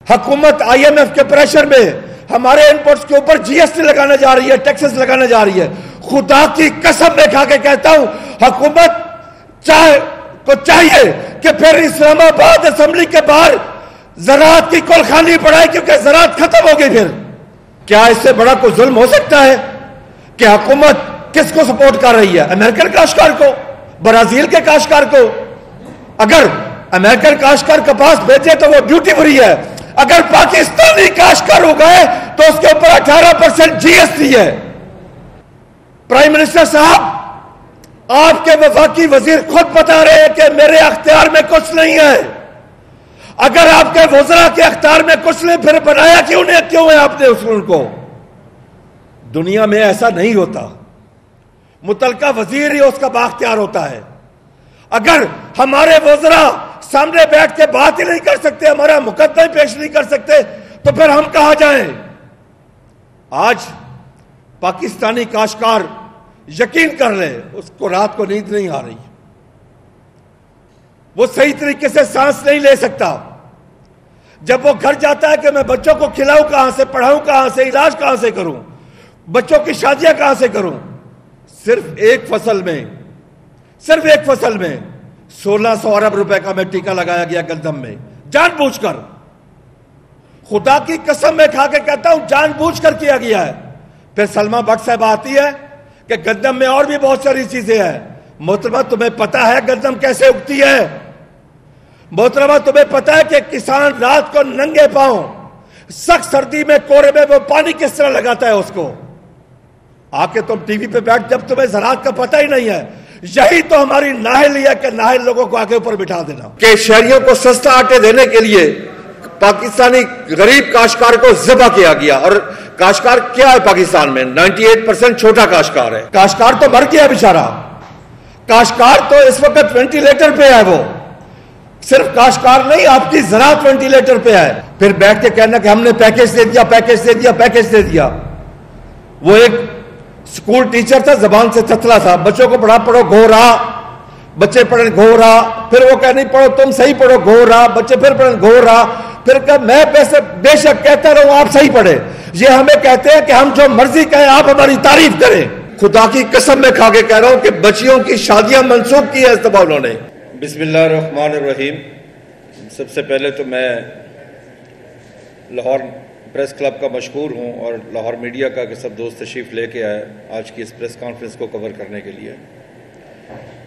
حکومت IMF کے pressure میں ہمارے انپوٹس کے اوپر GST لگانے جا رہی ہے, ٹیکسز لگانے جا رہی ہے. خدا کی قسم میں کھا کے کہتا ہوں, حکومت کو چاہیے کہ پھر اسلام آباد اسمبلی کے باہر زراعت کی کلخانی پڑھائے, کیونکہ زراعت ختم ہو گئی. پھر کیا اس سے بڑا کوئی ظلم ہو سکتا ہے کہ حکومت کس کو سپورٹ کر رہی ہے؟ امریکن کاشتکار کو, برازیل کے کاشتکار کو. اگر امریکن کاشتکار کپاس بیچے تو وہ ڈیوٹی فری ہے, اگر پاکستانی کاشتکار ہو گئے تو اس کے اوپر 18% GST ہے. پرائم منسٹر صاحب, آپ کے وفاقی وزیر خود بتا رہے ہیں کہ میرے اختیار میں کچھ نہیں ہے. اگر آپ کے وزراء کے اختیار میں کچھ نہیں, پھر بنایا کیوں ہے آپ نے ان کو؟ دنیا میں ایسا نہیں ہوتا, متعلقہ وزیر ہی اس کا بااختیار ہوتا ہے. اگر ہمارے وزراء سامنے بیٹھ کے بات ہی نہیں کر سکتے, ہمارا مقدمہ پیش نہیں کر سکتے, تو پھر ہم کہاں جائیں؟ آج پاکستانی کاشتکار یقین کر لے, اس کو رات کو نیند نہیں آ رہی, وہ صحیح طریقے سے سانس نہیں لے سکتا. جب وہ گھر جاتا ہے کہ میں بچوں کو کھلاؤں کہاں سے, پڑھاؤں کہاں سے, علاج کہاں سے کروں, بچوں کی شادیاں کہاں سے کروں. صرف ایک فصل میں 1600 ارب روپے کا میں ٹیکہ لگایا گیا گندم میں, جان بوجھ کر. خدا کی قسم میں کھا کے کہتا ہوں, جان بوجھ کر کیا گیا ہے. پھر سلمہ بٹ صاحب آتی ہے کہ گندم میں اور بھی بہت ساری چیزیں ہیں. محترمہ تمہیں پتا ہے گندم کیسے اگتی ہے؟ محترمہ تمہیں پتا ہے کہ کسان رات کو ننگے پاؤں سخت سردی میں کوڑے میں وہ پانی کس طرح لگاتا ہے اس کو؟ آ کے تم ٹی وی پہ بیٹھ, جب تمہیں زراعت کا پتہ ہی نہیں ہے. یہی تو ہماری نااہلی ہے کہ نااہل لوگوں کو آگے اوپر بٹھا دینا. کہ شہریوں کو سستا آٹے دینے کے لیے پاکستانی غریب کاشتکار کو ذبح کیا گیا. اور کاشتکار کیا ہے پاکستان میں؟ 98% چھوٹا کاشتکار ہے. کاشتکار تو مر گیا بیچارہ. کاشتکار تو اس وقت وینٹیلیٹر پہ ہے. وہ صرف کاشتکار نہیں, آپ کی زراعت وینٹیلیٹر پہ ہے. پھر بیٹھ کے کہنا کہ ہم نے پیکیج دے دیا. وہ ایک سکول ٹیچر تھا, زبان سے چتلا تھا. بچوں کو پڑھو گھورا, بچے پڑھیں گھورا, پھر وہ کہہ نہیں پڑھو تم صحیح پڑھو گھورا, بچے پھر پڑھیں گھورا, پھر کہ میں بے شک کہتا رہوں آپ صحیح پڑھیں. یہ ہمیں کہتے ہیں کہ ہم جو مرضی کہیں آپ ہماری تعریف کریں. خدا کی قسم میں کھا کے کہہ رہا ہوں کہ بچیوں کی شادیاں منسوخ کی ہے اس دفعہ انہوں نے. بسم اللہ الرحمن الرحیم. سب سے پہلے تو میں لاہور پریس کلب کا مشکور ہوں, اور لاہور میڈیا کا کہ سب دوست تشریف لے کے آئے آج کی اس پریس کانفرنس کو کور کرنے کے لیے.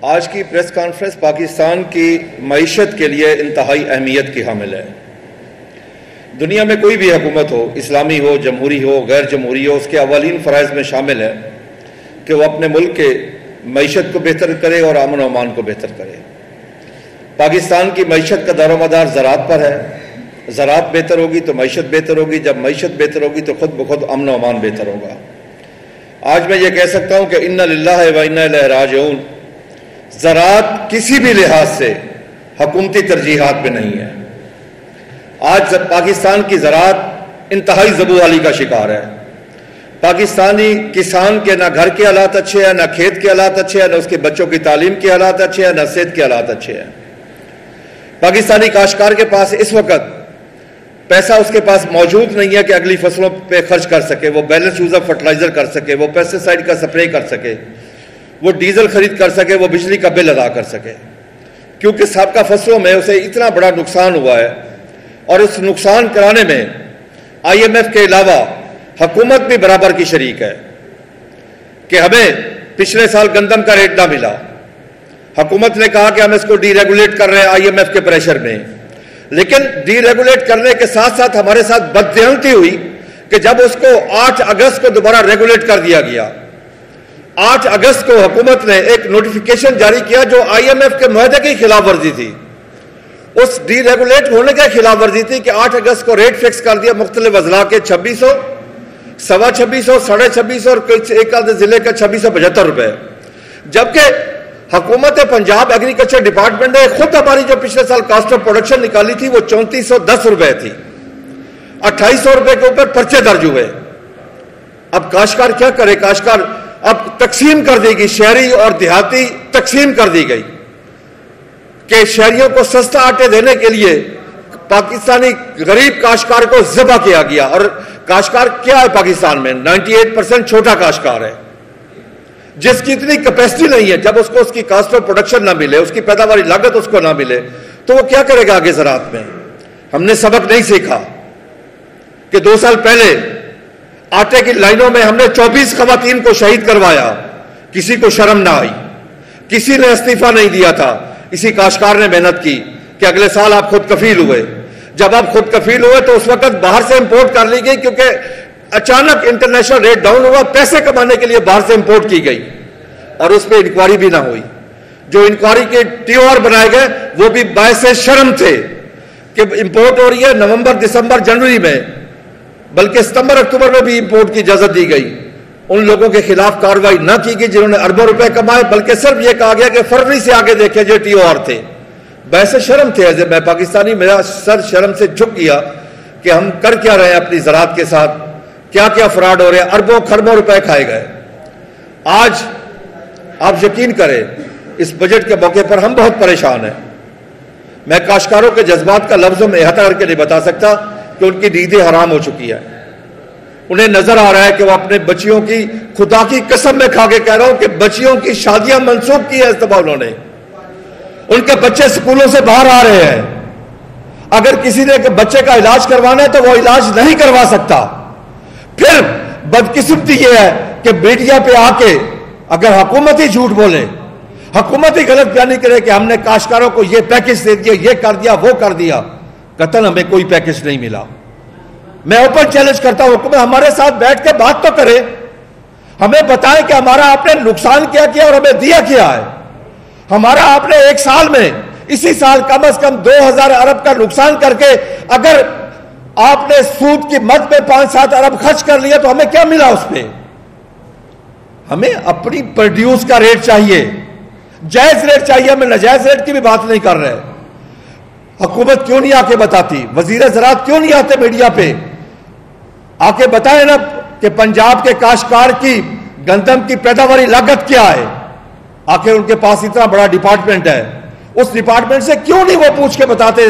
آج کی پریس کانفرنس پاکستان کی معیشت کے لیے انتہائی اہمیت کی حامل ہے. دنیا میں کوئی بھی حکومت ہو, اسلامی ہو, جمہوری ہو, غیر جمہوری ہو, اس کے اولین فرائض میں شامل ہے کہ وہ اپنے ملک کے معیشت کو بہتر کرے اور امن و امان کو بہتر کرے. پاکستان کی معیشت کا دار و مدار زراعت پر ہے. زراعت بہتر ہوگی تو معیشت بہتر ہوگی, جب معیشت بہتر ہوگی تو خود بخود امن و امان بہتر ہوگا. آج میں یہ کہہ سکتا ہوں کہ انا للہ و انا الیہ راجعون. زراعت کسی بھی لحاظ سے حکومتی ترجیحات میں نہیں ہے. آج پاکستان کی زراعت انتہائی زبوحالی کا شکار ہے. پاکستانی کسان کے نہ گھر کے حالات اچھے ہیں, نہ کھیت کے حالات اچھے ہیں, نہ اس کے بچوں کی تعلیم کے حالات اچھے ہیں, نہ صحت کے حالات اچھے ہیں. پاکستانی کاشتکار کے پاس اس وقت پیسہ اس کے پاس موجود نہیں ہے کہ اگلی فصلوں پہ خرچ کر سکے, وہ بیلنس یوز آف فرٹیلائزر کر سکے, وہ پیسٹی سائیڈ کا سپرے کر سکے, وہ ڈیزل خرید کر سکے, وہ بجلی کا بل ادا کر سکے. کیونکہ سابقہ فصلوں میں اسے اتنا بڑا نقصان ہوا ہے, اور اس نقصان کرانے میں IMF کے علاوہ حکومت بھی برابر کی شریک ہے. کہ ہمیں پچھلے سال گندم کا ریٹ نہ ملا, حکومت نے کہا کہ ہم اس کو ڈی ریگولیٹ کر رہے ہیں IMF کے پریشر میں. لیکن ڈی ریگولیٹ کرنے کے ساتھ ساتھ ہمارے ساتھ بددیانتی ہوئی کہ جب اس کو 8 اگست کو دوبارہ ریگولیٹ کر دیا گیا. 8 اگست کو حکومت نے ایک نوٹیفیکیشن جاری کیا جو IMF کے معاہدے کی خلاف ورزی تھی. اس ڈی ریگولیٹ ہونے کے خلاف ورزی تھی کہ 8 اگست کو ریٹ فکس کر دیا مختلف اضلاع کے 2600, 2650, 2650 اور ایک آدھے ضلع کا 2675 روپے. جبکہ حکومت پنجاب ایگریکلچر ڈپارٹمنٹ نے خود ہماری جو پچھلے سال کاسٹ آف پروڈکشن نکالی تھی وہ 3410 روپے تھی. 2800 روپے کے اوپر پرچے درج ہوئے. اب کاشتکار کیا کرے؟ کاشتکار اب تقسیم کر دی گئی, شہری اور دیہاتی تقسیم کر دی گئی کہ شہریوں کو سستا آٹے دینے کے لیے پاکستانی غریب کاشتکار کو ذبح کیا گیا. اور کاشتکار کیا ہے پاکستان میں؟ 98% چھوٹا کاشتکار ہے جس کی اتنی کیپیسٹی نہیں ہے. جب اس کو اس کی کاسٹ آف پروڈکشن نہ ملے, اس کی پیداواری لاگت اس کو نہ ملے, تو وہ کیا کرے گا آگے زراعت میں؟ ہم نے سبق نہیں سیکھا کہ 2 سال پہلے آٹے کی لائنوں میں ہم نے 24 خواتین کو شہید کروایا, کسی کو شرم نہ آئی, کسی نے استعفیٰ نہیں دیا تھا. اسی کاشتکار نے محنت کی کہ اگلے سال آپ خود کفیل ہوئے. جب آپ خود کفیل ہوئے تو اس وقت باہر سے امپورٹ کر لی گئی, کیونکہ اچانک انٹرنیشنل ریٹ ڈاؤن ہوا, پیسے کمانے کے لیے باہر سے امپورٹ کی گئی اور اس پہ انکوائری بھی نہ ہوئی. جو انکوائری کے TOR بنائے گئے وہ بھی باعث شرم تھے کہ امپورٹ ہو رہی ہے نومبر, دسمبر, جنوری میں, بلکہ ستمبر, اکتوبر میں بھی امپورٹ کی اجازت دی گئی. ان لوگوں کے خلاف کارروائی نہ کی گئی جنہوں نے اربوں روپے کمائے, بلکہ صرف یہ کہا گیا کہ فروری سے آگے دیکھیں جو TOR تھے. باعث شرم تھے. ایسے میں پاکستانی, میرا سر شرم سے جھک گیا کہ ہم کر کیا رہے ہیں اپنی زراعت کے ساتھ, کیا کیا فراڈ ہو رہے ہیں, اربوں خربوں روپے کھائے گئے. آج آپ یقین کریں اس بجٹ کے موقع پر ہم بہت پریشان ہیں. میں کاشتکاروں کے جذبات کا لفظوں میں احاطہ کر کے نہیں بتا سکتا کہ ان کی نیندیں حرام ہو چکی ہے. انہیں نظر آ رہا ہے کہ وہ اپنے بچیوں کی, خدا کی قسم میں کھا کے کہہ رہا ہوں کہ بچیوں کی شادیاں منسوخ کی ہے اس دفعہ انہوں نے. ان کے بچے سکولوں سے باہر آ رہے ہیں. اگر کسی نے بچے کا علاج کروانا ہے تو وہ علاج نہیں کروا سکتا. پھر بدقسمتی یہ ہے کہ میڈیا پہ آ کے اگر حکومت ہی جھوٹ بولے, حکومت ہی غلط بیانی کرے کہ ہم نے کاشتکاروں کو یہ پیکج دے دیا, یہ کر دیا, وہ کر دیا, قطعاً ہمیں کوئی پیکج نہیں ملا. میں اوپن چیلنج کرتا ہوں حکومت ہمارے ساتھ بیٹھ کے بات تو کرے, ہمیں بتائیں کہ ہمارا آپ نے نقصان کیا کیا اور ہمیں دیا کیا ہے. ہمارا آپ نے ایک سال میں, اسی سال کم از کم 2000 ارب کا نقصان کر کے اگر آپ نے سود کی مد میں 5-7 ارب خرچ کر لیا تو ہمیں کیا ملا اس پہ؟ ہمیں اپنی پروڈیوس کا ریٹ چاہیے, جائز ریٹ چاہیے, ہمیں ناجائز ریٹ کی بھی بات نہیں کر رہے. حکومت کیوں نہیں آ کے بتاتی؟ وزیر زراعت کیوں نہیں آتے میڈیا پہ آ کے بتائیں نا کہ پنجاب کے کاشتکار کی گندم کی پیداواری لاگت کیا ہے؟ آخر ان کے پاس اتنا بڑا ڈپارٹمنٹ ہے, اس ڈپارٹمنٹ سے کیوں نہیں وہ پوچھ کے بتاتے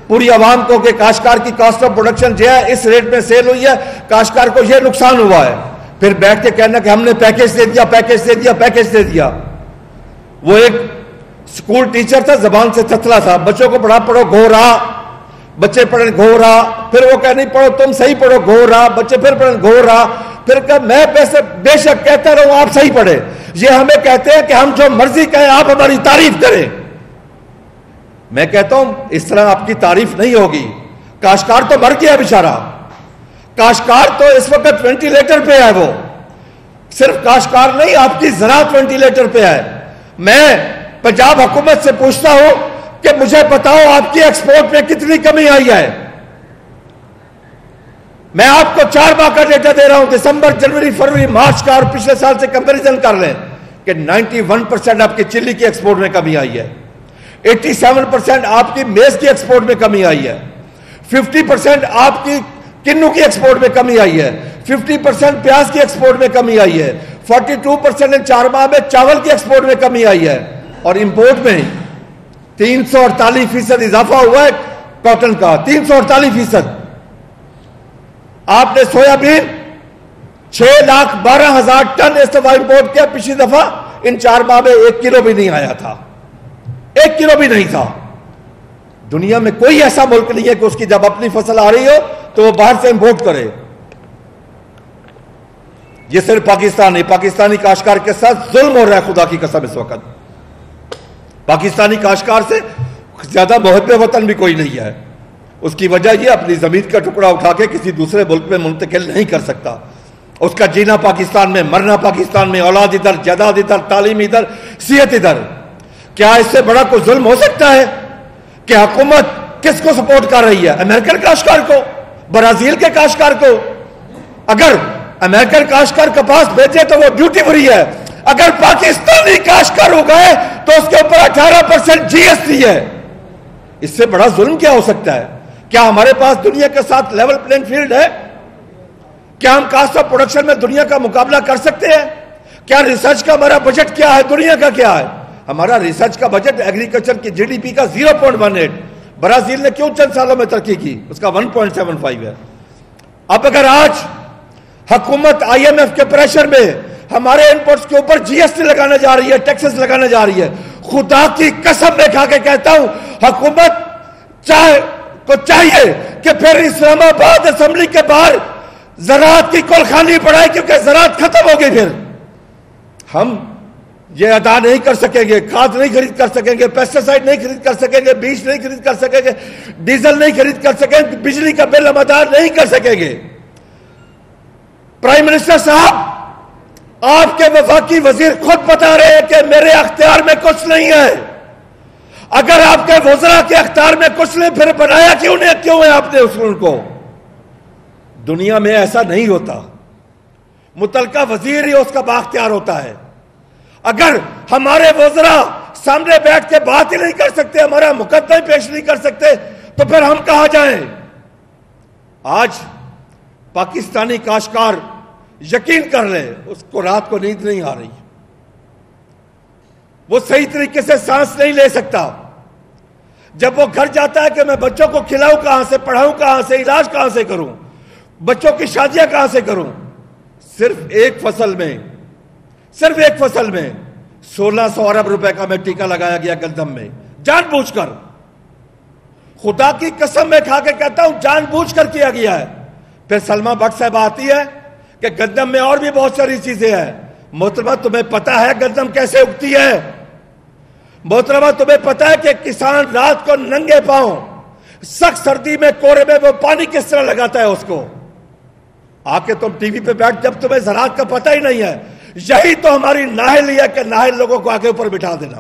پوری عوام کو کہ کاشتکار کی کاسٹ آف پروڈکشن جو ہے اس ریٹ میں سیل ہوئی ہے, کاشتکار کو یہ نقصان ہوا ہے. پھر بیٹھ کے کہنا کہ ہم نے پیکج دے دیا, پیکج دے دیا, پیکج دے دیا. وہ ایک سکول ٹیچر تھا, زبان سے تتلا تھا, بچوں کو پڑھو گھورا, بچے پڑھیں گھورا, پھر وہ کہ نہیں پڑھو تم صحیح پڑھو گھورا, بچے پھر پڑھیں گھورا, پھر کہ میں پیسے بے شک کہتا رہوں آپ صحیح پڑھے. یہ ہمیں کہتے ہیں کہ ہم جو مرضی کہیں آپ ہماری تعریف کریں. میں کہتا ہوں اس طرح آپ کی تعریف نہیں ہوگی. کاشتکار تو مر گیا بیچارہ, کاشتکار تو اس وقت وینٹیلیٹر پہ ہے. وہ صرف کاشتکار نہیں, آپ کی زراعت وینٹیلیٹر پہ ہے. میں پنجاب حکومت سے پوچھتا ہوں کہ مجھے بتاؤ آپ کی ایکسپورٹ میں کتنی کمی آئی ہے. میں آپ کو 4 ماہ کا ڈیٹا دے رہا ہوں, دسمبر, جنوری, فروری, مارچ کا, اور پچھلے سال سے کمپیریزن کر لیں کہ 91% آپ کی چلی کی ایکسپورٹ میں کمی آئی ہے, 87% آپ کی میز کی ایکسپورٹ میں کمی آئی ہے, 50% آپ کی کنو کی ایکسپورٹ میں کمی آئی ہے, 50% پیاز کی ایکسپورٹ میں کمی آئی ہے, 42% ان 4 ماہ میں چاول کی ایکسپورٹ میں کمی آئی ہے, اور امپورٹ میں 348% اضافہ ہوا ہے کاٹن کا, 348%. آپ نے سویابین 6,12,000 ٹن اس دفعہ امپورٹ کیا, پچھلی دفعہ ان 4 ماہ میں 1 کلو بھی نہیں آیا تھا, 1 کلو بھی نہیں تھا. دنیا میں کوئی ایسا ملک نہیں ہے کہ اس کی جب اپنی فصل آ رہی ہو تو وہ باہر سے امپورٹ کرے. یہ صرف پاکستان نہیں, پاکستانی کاشتکار کے ساتھ ظلم ہو رہا ہے خدا کی قسم. اس وقت پاکستانی کاشتکار سے زیادہ محب وطن بھی کوئی نہیں ہے. اس کی وجہ یہ اپنی زمین کا ٹکڑا اٹھا کے کسی دوسرے ملک میں منتقل نہیں کر سکتا. اس کا جینا پاکستان میں, مرنا پاکستان میں, اولاد ادھر, جائیداد ادھر, تعلیم ادھر, صحت ادھر. کیا اس سے بڑا کوئی ظلم ہو سکتا ہے کہ حکومت کس کو سپورٹ کر رہی ہے؟ امریکن کاشتکار کو, برازیل کے کاشتکار کو. اگر امریکن کاشتکار کپاس بیچے تو وہ ڈیوٹی فری ہے, اگر پاکستانی کاشتکار ہو گئے تو اس کے اوپر 18% GST ہے. اس سے بڑا ظلم کیا ہو سکتا ہے؟ کیا ہمارے پاس دنیا کے ساتھ لیول پلینگ فیلڈ ہے؟ کیا ہم کاسٹ آف پروڈکشن میں دنیا کا مقابلہ کر سکتے ہیں؟ کیا ریسرچ کا ہمارا بجٹ کیا ہے, دنیا کا کیا ہے؟ ہمارا ریسرچ کا بجٹ ایگریکلچر کی GDP کا 0.18, برازیل نے کیوں چند سالوں میں ترقی کی؟ اس کا 1.75 ہے۔ اب اگر آج حکومت IMF کے پریشر میں ہمارے انپوٹس کے اوپر GST لگانے جا رہی ہے، ٹیکسز لگانے جا رہی ہے، خدا کی قسم میں کھا کے کہتا ہوں حکومت کو چاہیے کہ پھر اسلام آباد اسمبلی کے باہر زراعت کی کلخانی پڑھائے، کیونکہ زراعت ختم ہو گئی۔ پھر ہم یہ ادا نہیں کر سکیں گے، کھاد نہیں خرید کر سکیں گے، پیسٹیسائڈ نہیں خرید کر سکیں گے، بیج نہیں خرید کر سکیں گے، ڈیزل نہیں خرید کر سکیں گے، بجلی کا بل ہم ادا نہیں کر سکیں گے۔ پرائم منسٹر صاحب، آپ کے وفاقی وزیر خود بتا رہے ہیں کہ میرے اختیار میں کچھ نہیں ہے۔ اگر آپ کے وزراء کے اختیار میں کچھ نہیں، پھر بنایا کیوں ہے آپ نے ان کو؟ دنیا میں ایسا نہیں ہوتا، متعلقہ وزیر ہی اس کا بااختیار ہوتا ہے۔ اگر ہمارے وزراء سامنے بیٹھ کے بات ہی نہیں کر سکتے، ہمارا مقدمہ پیش نہیں کر سکتے، تو پھر ہم کہاں جائیں؟ آج پاکستانی کاشتکار یقین کر لے، اس کو رات کو نیند نہیں آ رہی، وہ صحیح طریقے سے سانس نہیں لے سکتا۔ جب وہ گھر جاتا ہے کہ میں بچوں کو کھلاؤں کہاں سے، پڑھاؤں کہاں سے، علاج کہاں سے کروں، بچوں کی شادیاں کہاں سے کروں؟ صرف ایک فصل میں 1600 ارب روپے کا میں ٹیکہ لگایا گیا گندم میں، جان بوجھ کر۔ خدا کی قسم میں کھا کے کہتا ہوں جان بوجھ کر کیا گیا ہے۔ پھر سلما بٹ صاحب آتی ہے کہ گندم میں اور بھی بہت ساری چیزیں ہیں۔ محترمہ تمہیں پتا ہے گندم کیسے اگتی ہے؟ محترمہ تمہیں پتا ہے کہ کسان رات کو ننگے پاؤں سخت سردی میں کوڑے میں وہ پانی کس طرح لگاتا ہے اس کو؟ آ کے تم ٹی وی پہ بیٹھ، جب تمہیں زراعت کا پتہ ہی نہیں ہے۔ یہی تو ہماری نااہلی ہے کہ نااہل لوگوں کو آگے اوپر بٹھا دینا۔